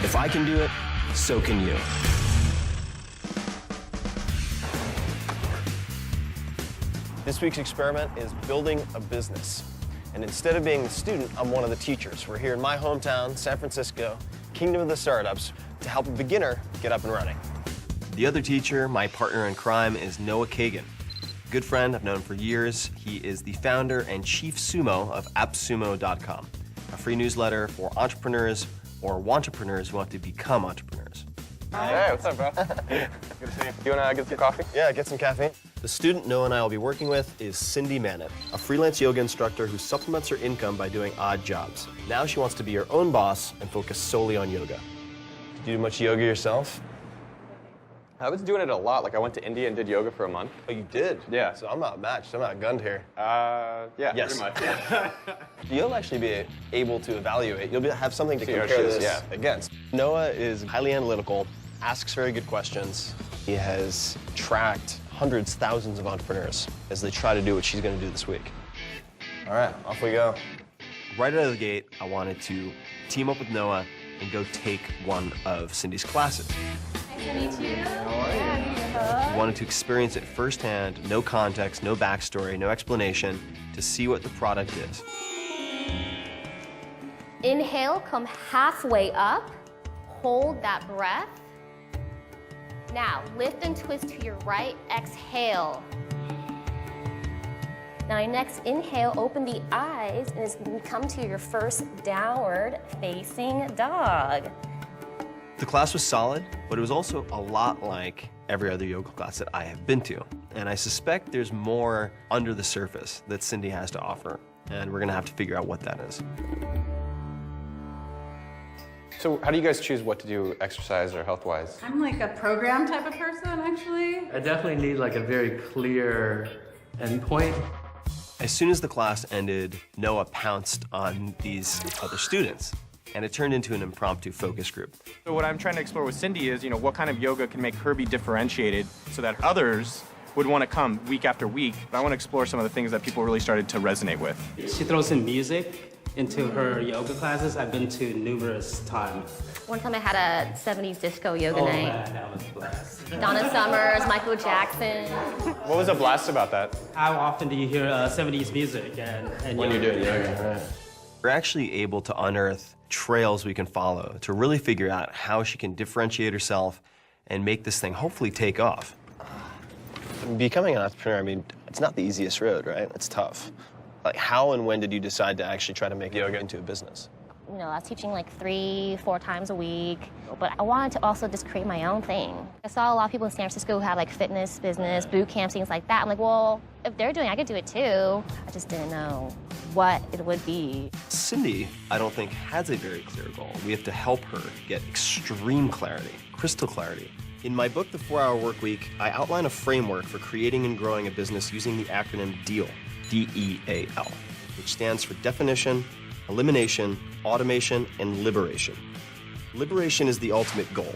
If I can do it, so can you. This week's experiment is building a business. And instead of being the student, I'm one of the teachers. We're here in my hometown, San Francisco, kingdom of the startups, to help a beginner get up and running. The other teacher, my partner in crime, is Noah Kagan. Good friend I've known for years. He is the founder and chief sumo of appsumo.com, a free newsletter for entrepreneurs or wantrepreneurs who want to become entrepreneurs. Hey, what's up, bro? Good to see you. You wanna get some coffee? Yeah, get some caffeine. The student Noah and I will be working with is Cindy Mannett, a freelance yoga instructor who supplements her income by doing odd jobs. Now she wants to be her own boss and focus solely on yoga. Do you do much yoga yourself? I was doing it a lot. Like, I went to India and did yoga for a month. Oh, you did? Yeah. So I'm outmatched. I'm outgunned here. Yeah, Yes. pretty much. Yeah. You'll actually be able to evaluate. You'll have something to See how compare she is, this yeah. against. Noah is highly analytical, asks very good questions. He has tracked hundreds, thousands of entrepreneurs as they try to do what she's going to do this week. All right, off we go. Right out of the gate, I wanted to team up with Noah and go take one of Cindy's classes. Nice to meet you. I wanted to experience it firsthand, no context, no backstory, no explanation, to see what the product is. Inhale, come halfway up. Hold that breath. Now, lift and twist to your right. Exhale. Now, your next inhale, open the eyes, and it's going to come to your first downward facing dog. The class was solid, but it was also a lot like every other yoga class that I have been to. And I suspect there's more under the surface that Cindy has to offer, and we're gonna have to figure out what that is. So how do you guys choose what to do exercise or health-wise? I'm like a program type of person, actually. I definitely need like a very clear endpoint. As soon as the class ended, Noah pounced on these other students, and it turned into an impromptu focus group. So what I'm trying to explore with Cindy is, what kind of yoga can make her be differentiated so that others would want to come week after week. But I want to explore some of the things that people really started to resonate with. She throws in music into her yoga classes. I've been to numerous times. One time I had a 70s disco yoga Oh night. man, that was a blast. Donna Summers, Michael Jackson. What was a blast about that? How often do you hear 70s music and When you're yoga? doing yoga, right? We're actually able to unearth trails we can follow to really figure out how she can differentiate herself and make this thing hopefully take off. Becoming an entrepreneur, I mean, it's not the easiest road, right? It's tough. Like, how and when did you decide to actually try to make yoga into a business? I was teaching like 3-4 times a week, but I wanted to also just create my own thing. I saw a lot of people in San Francisco who had like fitness, business, boot camps, things like that. I'm like, well, if they're doing it, I could do it too. I just didn't know what it would be. Cindy, I don't think, has a very clear goal. We have to help her get extreme clarity, crystal clarity. In my book, The 4-Hour Workweek, I outline a framework for creating and growing a business using the acronym DEAL, D-E-A-L, which stands for definition, elimination, automation, and liberation. Liberation is the ultimate goal.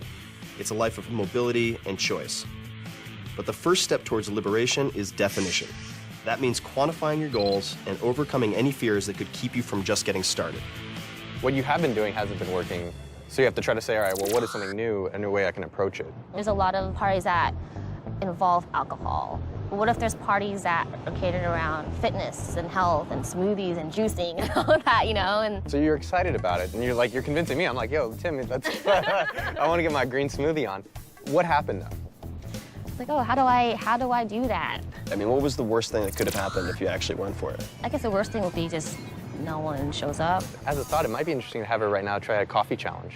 It's a life of mobility and choice. But the first step towards liberation is definition. That means quantifying your goals and overcoming any fears that could keep you from just getting started. What you have been doing hasn't been working. So you have to try to say, all right, well, what is something new, a new way I can approach it? There's a lot of parties that involve alcohol. But what if there's parties that are catered around fitness and health and smoothies and juicing and all of that, And So you're excited about it, and you're convincing me. I'm like, yo, Tim, that's, I want to get my green smoothie on. What happened though? it's like, oh, how do I do that? I mean, what was the worst thing that could have happened if you actually went for it? I guess the worst thing would be just no one shows up. As a thought, it might be interesting to have her right now try a coffee challenge.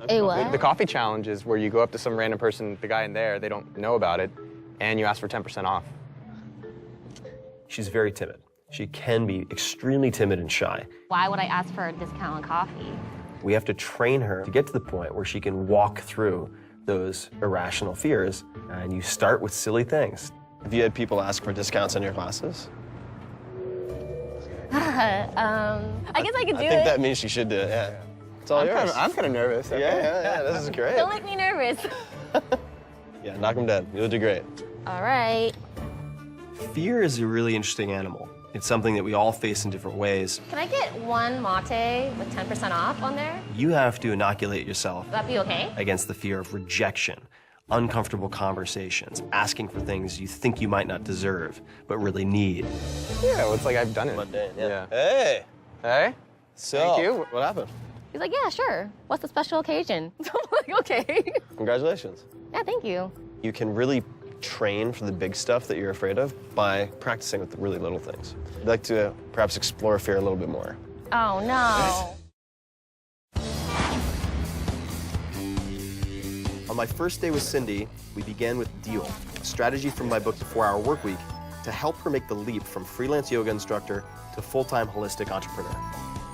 Hey, what? The coffee challenge is where you go up to some random person, the guy in there, they don't know about it, and you ask for 10% off. She's very timid. She can be extremely timid and shy. Why would I ask for a discount on coffee? We have to train her to get to the point where she can walk through those irrational fears, and you start with silly things. Have you had people ask for discounts on your classes? I guess I could do I think it. that means she should do it, yeah. It's all yours. I'm kind of nervous. Okay. Yeah, this is great. Don't make me nervous. Yeah, knock him dead. You'll do great. All right. Fear is a really interesting animal. It's something that we all face in different ways. Can I get one mate with 10% off on there? You have to inoculate yourself Would that be okay? against the fear of rejection, uncomfortable conversations, asking for things you think you might not deserve, but really need. Yeah, well, it's like I've done it. Mundane, yeah. Hey! Hey? So, Thank you. what happened? He's like, yeah, sure. What's the special occasion? I'm like, okay. Congratulations. Yeah, thank you. You can really train for the big stuff that you're afraid of by practicing with the really little things. I'd like to perhaps explore fear a little bit more. Oh, no. On my first day with Cindy, we began with Deal, a strategy from my book, The 4-Hour Workweek, to help her make the leap from freelance yoga instructor to full-time holistic entrepreneur.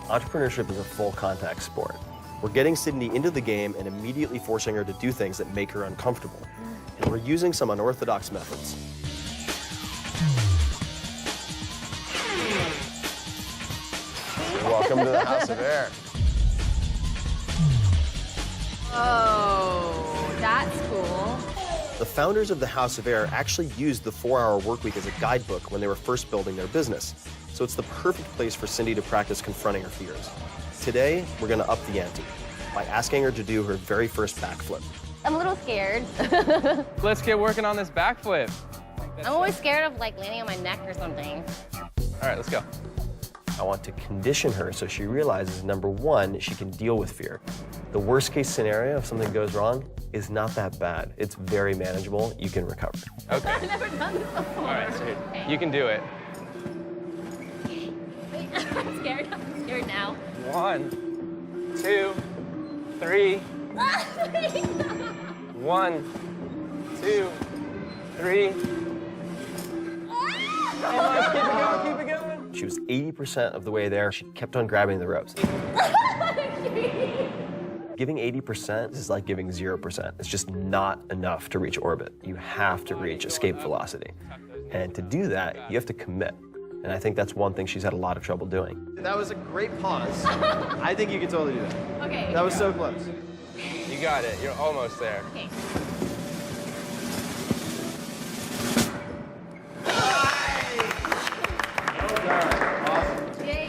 Entrepreneurship is a full-contact sport. We're getting Cindy into the game and immediately forcing her to do things that make her uncomfortable. And we're using some unorthodox methods. Welcome to the House of Air. Oh, that's cool. The founders of the House of Air actually used the 4-Hour Workweek as a guidebook when they were first building their business. So it's the perfect place for Cindy to practice confronting her fears. Today, we're gonna up the ante by asking her to do her very first backflip. I'm a little scared. Let's get working on this backflip. I'm always scared of like landing on my neck or something. All right, let's go. I want to condition her so she realizes, number one, she can deal with fear. The worst case scenario, if something goes wrong, is not that bad. It's very manageable. You can recover. Okay. I've never done this before. All right, so you can do it. Wait, I'm scared. I'm scared now. 1, 2, 3. 1, 2, 3. Come on, keep it going, keep it going. She was 80% of the way there. She kept on grabbing the ropes. Giving 80% is like giving 0%. It's just not enough to reach orbit. You have to reach escape velocity. And to do that, you have to commit. And I think that's one thing she's had a lot of trouble doing. That was a great pause. I think you can totally do that. Okay. That was so close. You got it, you're almost there. Okay.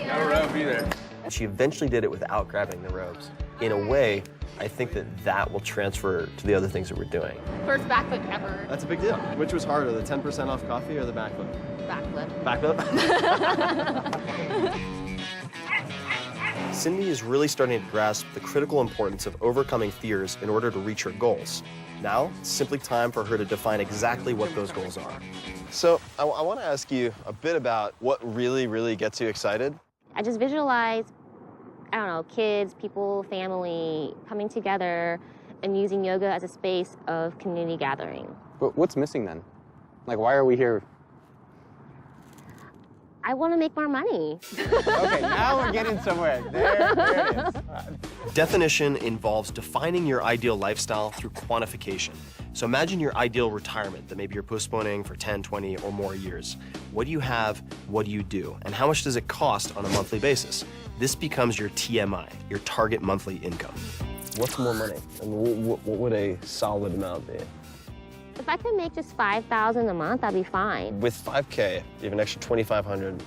No rope either. She eventually did it without grabbing the ropes. In a way, I think that will transfer to the other things that we're doing. First backflip ever. That's a big deal. Which was harder, the 10% off coffee or the backflip? Backflip. Backflip? Cindy is really starting to grasp the critical importance of overcoming fears in order to reach her goals. Now, it's simply time for her to define exactly what those goals are. So, I want to ask you a bit about what really gets you excited. I just visualize, I don't know, kids, people, family coming together and using yoga as a space of community gathering. But what's missing then? Like, why are we here? I want to make more money. Okay, now we're getting somewhere. There it is. Definition involves defining your ideal lifestyle through quantification. So imagine your ideal retirement that maybe you're postponing for 10, 20, or more years. What do you have? What do you do? And how much does it cost on a monthly basis? This becomes your TMI, your target monthly income. What's more money? And what would a solid amount be? If I could make just $5,000 a month, that'd be fine. With 5K, you have an extra 2,500.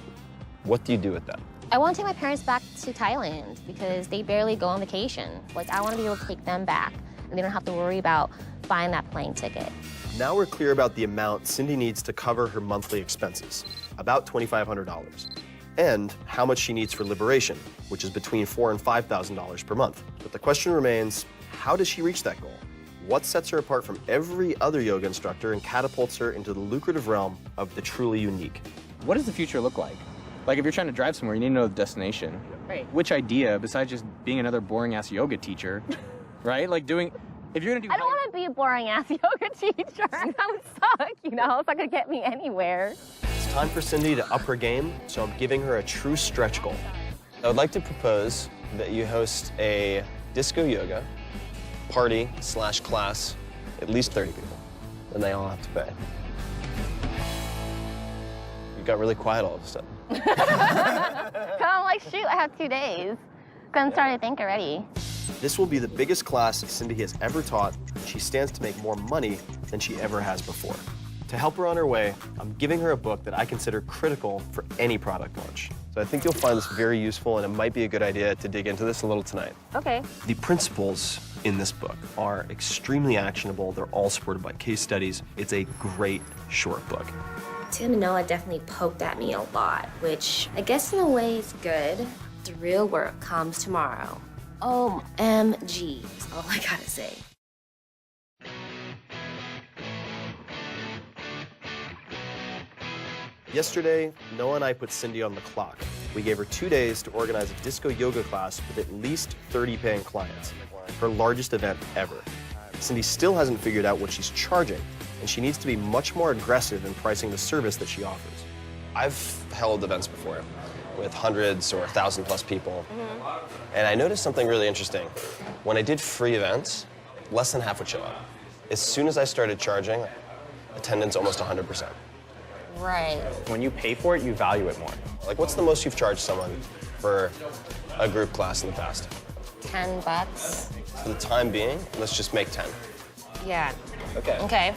What do you do with that? I want to take my parents back to Thailand because they barely go on vacation. Like, I want to be able to take them back, and they don't have to worry about buying that plane ticket. Now we're clear about the amount Cindy needs to cover her monthly expenses, about $2,500, and how much she needs for liberation, which is between $4,000 and $5,000 per month. But the question remains, how does she reach that goal? What sets her apart from every other yoga instructor and catapults her into the lucrative realm of the truly unique? What does the future look like? Like, if you're trying to drive somewhere, you need to know the destination. Right. Which idea, besides just being another boring-ass yoga teacher, right? Like doing, if you're gonna do— I don't want to be a boring-ass yoga teacher. That would suck, you know? It's not going to get me anywhere. It's time for Cindy to up her game, so I'm giving her a true stretch goal. I would like to propose that you host a disco yoga party/class, at least 30 people, and they all have to pay. You got really quiet all of a sudden. I'm like, shoot, I have 2 days. I'm starting to think already. This will be the biggest class Cindy has ever taught. She stands to make more money than she ever has before. To help her on her way, I'm giving her a book that I consider critical for any product launch. So I think you'll find this very useful, and it might be a good idea to dig into this a little tonight. Okay. The principles in this book are extremely actionable. They're all supported by case studies. It's a great short book. Tim and Noah definitely poked at me a lot, which I guess in a way is good. The real work comes tomorrow. OMG is all I gotta say. Yesterday, Noah and I put Cindy on the clock. We gave her 2 days to organize a disco yoga class with at least 30 paying clients, her largest event ever. Cindy still hasn't figured out what she's charging, and she needs to be much more aggressive in pricing the service that she offers. I've held events before with hundreds or 1,000 plus people, and I noticed something really interesting. When I did free events, less than half would show up. As soon as I started charging, attendance almost 100%. Right. When you pay for it, you value it more. Like, what's the most you've charged someone for a group class in the past? $10. For the time being, let's just make 10. Yeah. Okay. Okay.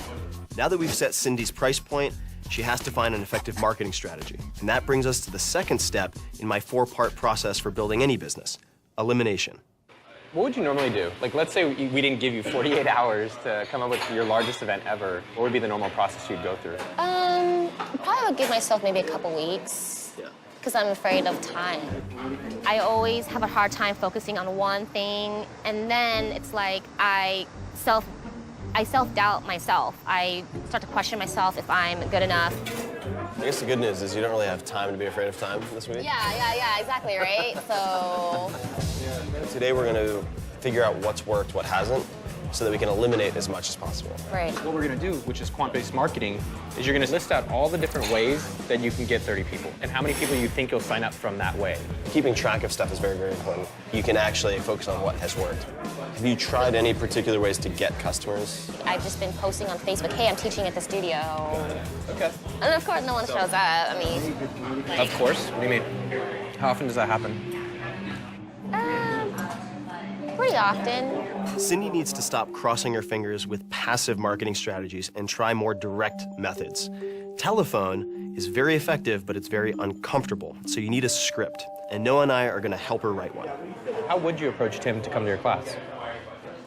Now that we've set Cindy's price point, she has to find an effective marketing strategy. And that brings us to the second step in my 4-part process for building any business: elimination. What would you normally do? Like, let's say we didn't give you 48 hours to come up with your largest event ever. What would be the normal process you'd go through? Probably would give myself maybe a couple weeks. Yeah. Because I'm afraid of time. I always have a hard time focusing on one thing, and then it's like I self-doubt myself. I start to question myself if I'm good enough. I guess the good news is you don't really have time to be afraid of time this week. Yeah, exactly, right? So... Today we're going to figure out what's worked, what hasn't, so that we can eliminate as much as possible. Right. What we're going to do, which is quant-based marketing, is you're going to list out all the different ways that you can get 30 people and how many people you think you'll sign up from that way. Keeping track of stuff is very, very important. You can actually focus on what has worked. Have you tried any particular ways to get customers? I've just been posting on Facebook, hey, I'm teaching at the studio. Okay. And of course, no one shows up. I mean... like, Of course. What do you mean? How often does that happen? pretty often. Cindy needs to stop crossing her fingers with passive marketing strategies and try more direct methods. Telephone is very effective, but it's very uncomfortable, so you need a script. And Noah and I are going to help her write one. How would you approach Tim to come to your class?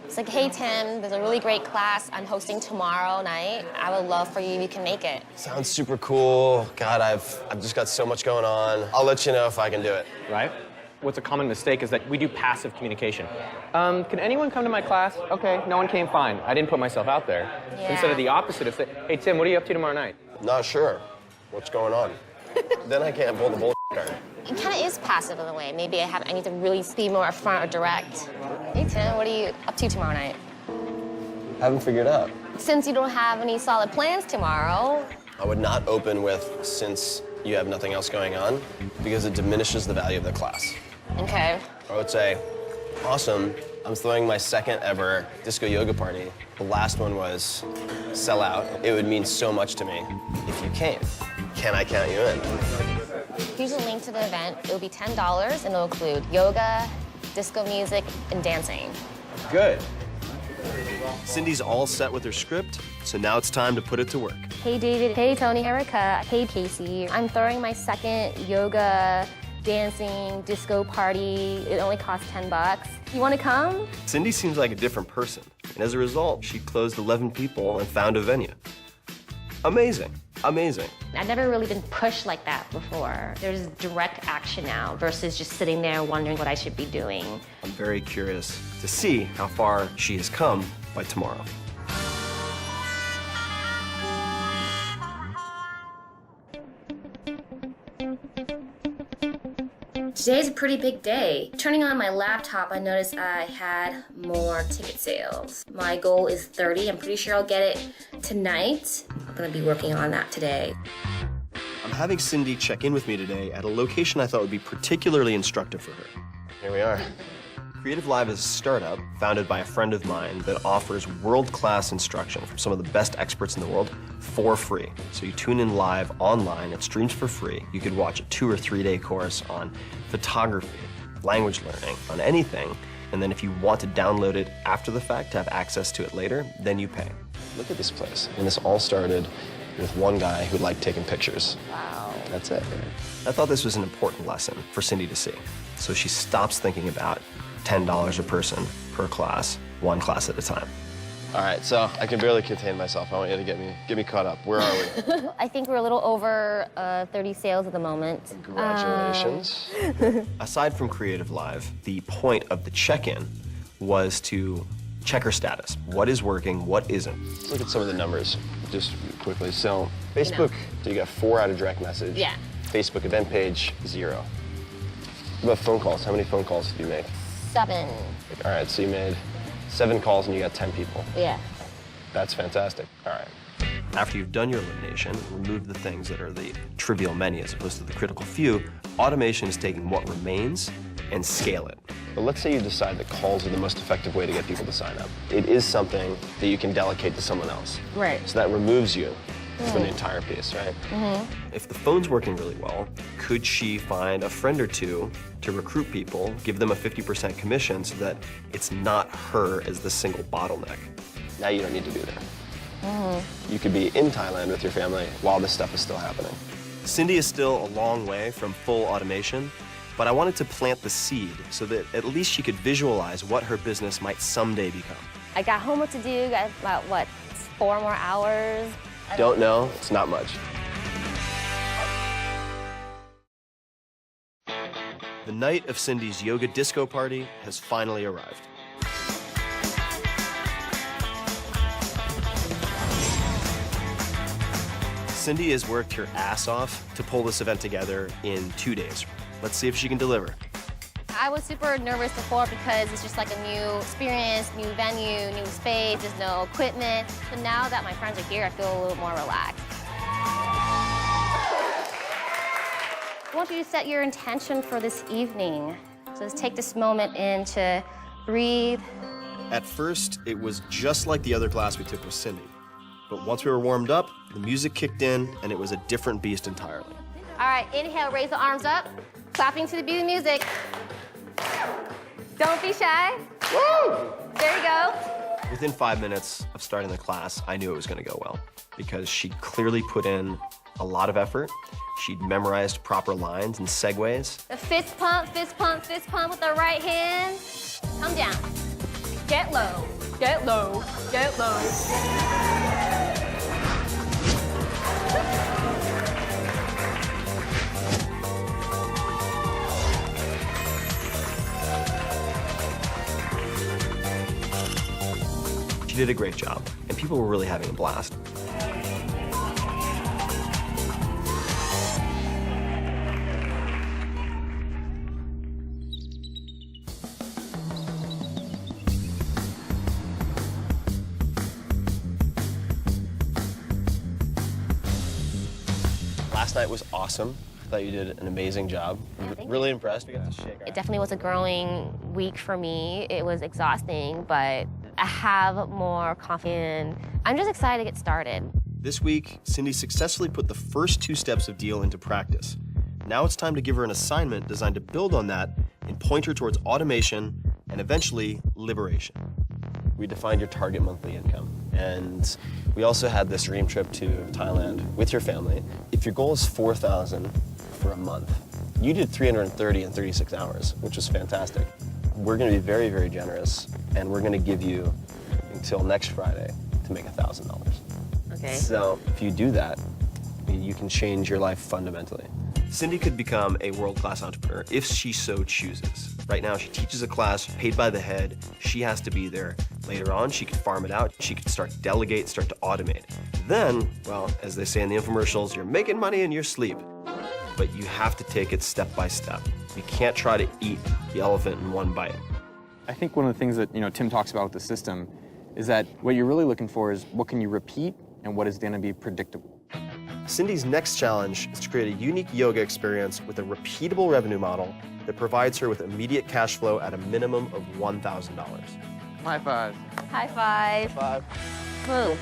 It's like, hey, Tim, there's a really great class I'm hosting tomorrow night. I would love for you if you can make it. Sounds super cool. God, I've just got so much going on. I'll let you know if I can do it. Right? What's a common mistake is that we do passive communication. Can anyone come to my class? Okay, no one came, fine. I didn't put myself out there. Yeah. Instead of the opposite of say, hey, Tim, what are you up to tomorrow night? Not sure. What's going on? Then I can't pull the bull card. It kind of is passive in a way. Maybe I need to really be more upfront or direct. Hey, Tim, what are you up to tomorrow night? Haven't figured out. Since you don't have any solid plans tomorrow. I would not open with, since you have nothing else going on, because it diminishes the value of the class. Okay. I would say, awesome, I'm throwing my second ever disco yoga party. The last one was sell out. It would mean so much to me if you came. Can I count you in? Here's a link to the event. It'll be $10 and it'll include yoga, disco music, and dancing. Good. Cindy's all set with her script, so now it's time to put it to work. Hey, David. Hey, Tony. Erica. Hey, Casey. I'm throwing my second yoga, dancing, disco party. It only costs $10. You want to come? Cindy seems like a different person, and as a result, she closed 11 people and found a venue. Amazing. Amazing. I've never really been pushed like that before. There's direct action now versus just sitting there wondering what I should be doing. I'm very curious to see how far she has come by tomorrow. Today's a pretty big day. Turning on my laptop, I noticed I had more ticket sales. My goal is 30. I'm pretty sure I'll get it tonight. I'm gonna be working on that today. I'm having Cindy check in with me today at a location I thought would be particularly instructive for her. Here we are. Creative Live is a startup founded by a friend of mine that offers world-class instruction from some of the best experts in the world for free. So you tune in live online, it streams for free. You could watch a 2 or 3 day course on photography, language learning, on anything. And then if you want to download it after the fact to have access to it later, then you pay. Look at this place. And this all started with one guy who liked taking pictures. Wow. That's it. I thought this was an important lesson for Cindy to see. So she stops thinking about $10 a person per class, one class at a time. All right, so I can barely contain myself. I want you to get me caught up. Where are we? I think we're a little over 30 sales at the moment. Congratulations. Aside from Creative Live, the point of the check-in was to check her status. What is working, what isn't? Let's look at some of the numbers just quickly. So Facebook, so you got 4 out of direct message. Yeah. Facebook event page, 0. What about phone calls? How many phone calls did you make? 7. All right, so you made 7 calls and you got 10 people. Yeah. That's fantastic. All right. After you've done your elimination, remove the things that are the trivial many as opposed to the critical few, automation is taking what remains and scale it. But let's say you decide that calls are the most effective way to get people to sign up. It is something that you can delegate to someone else. Right. So that removes you from the entire piece, right? If the phone's working really well, could she find a friend or two to recruit people, give them a 50% commission so that it's not her as the single bottleneck? Now you don't need to be there. You could be in Thailand with your family while this stuff is still happening. Cindy is still a long way from full automation, but I wanted to plant the seed so that at least she could visualize what her business might someday become. I got homework to do, got about, what, 4 more hours? Don't know, it's not much. The night of Cindy's yoga disco party has finally arrived. Cindy has worked her ass off to pull this event together in 2 days. Let's see if she can deliver. I was super nervous before because it's just like a new experience, new venue, new space, there's no equipment. But now that my friends are here, I feel a little more relaxed. I want you to set your intention for this evening. So let's take this moment in to breathe. At first, it was just like the other class we took with Cindy. But once we were warmed up, the music kicked in, and it was a different beast entirely. All right, inhale, raise the arms up, clapping to the beat of music. Don't be shy. Woo! There you go. Within 5 minutes of starting the class, I knew it was going to go well because she clearly put in a lot of effort. She'd memorized proper lines and segues. The fist pump, fist pump, fist pump with the right hand. Come down. Get low, get low, get low. She did a great job, and people were really having a blast. Last night was awesome. I thought you did an amazing job. Really impressed. We got to shake our It definitely was a growing week for me. It was exhausting, but I have more confidence. I'm just excited to get started. This week, Cindy successfully put the first 2 steps of Deal into practice. Now it's time to give her an assignment designed to build on that and point her towards automation and eventually liberation. We defined your target monthly income, and we also had this dream trip to Thailand with your family. If your goal is $4,000 for a month, you did 330 in 36 hours, which was fantastic. We're going to be very, very generous, and we're going to give you until next Friday to make $1,000. Okay. So if you do that, you can change your life fundamentally. Cindy could become a world-class entrepreneur if she so chooses. Right now, she teaches a class paid by the head. She has to be there. Later on, she could farm it out. She could start to delegate, start to automate. Then, well, as they say in the infomercials, you're making money in your sleep. But you have to take it step by step. You can't try to eat the elephant in one bite. I think one of the things that Tim talks about with the system is that what you're really looking for is what can you repeat and what is going to be predictable. Cindy's next challenge is to create a unique yoga experience with a repeatable revenue model that provides her with immediate cash flow at a minimum of $1,000. High five. High five. Five. Boom.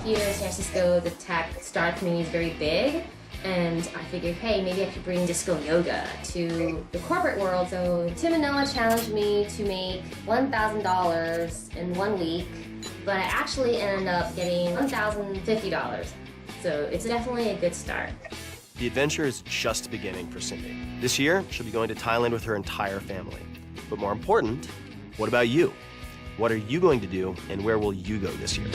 Here in San Francisco, the tech startup community is very big. And I figured, hey, maybe I could bring disco yoga to the corporate world. So Tim and Noah challenged me to make $1,000 in 1 week, but I actually ended up getting $1,050. So it's definitely a good start. The adventure is just beginning for Cindy. This year, she'll be going to Thailand with her entire family. But more important, what about you? What are you going to do, and where will you go this year?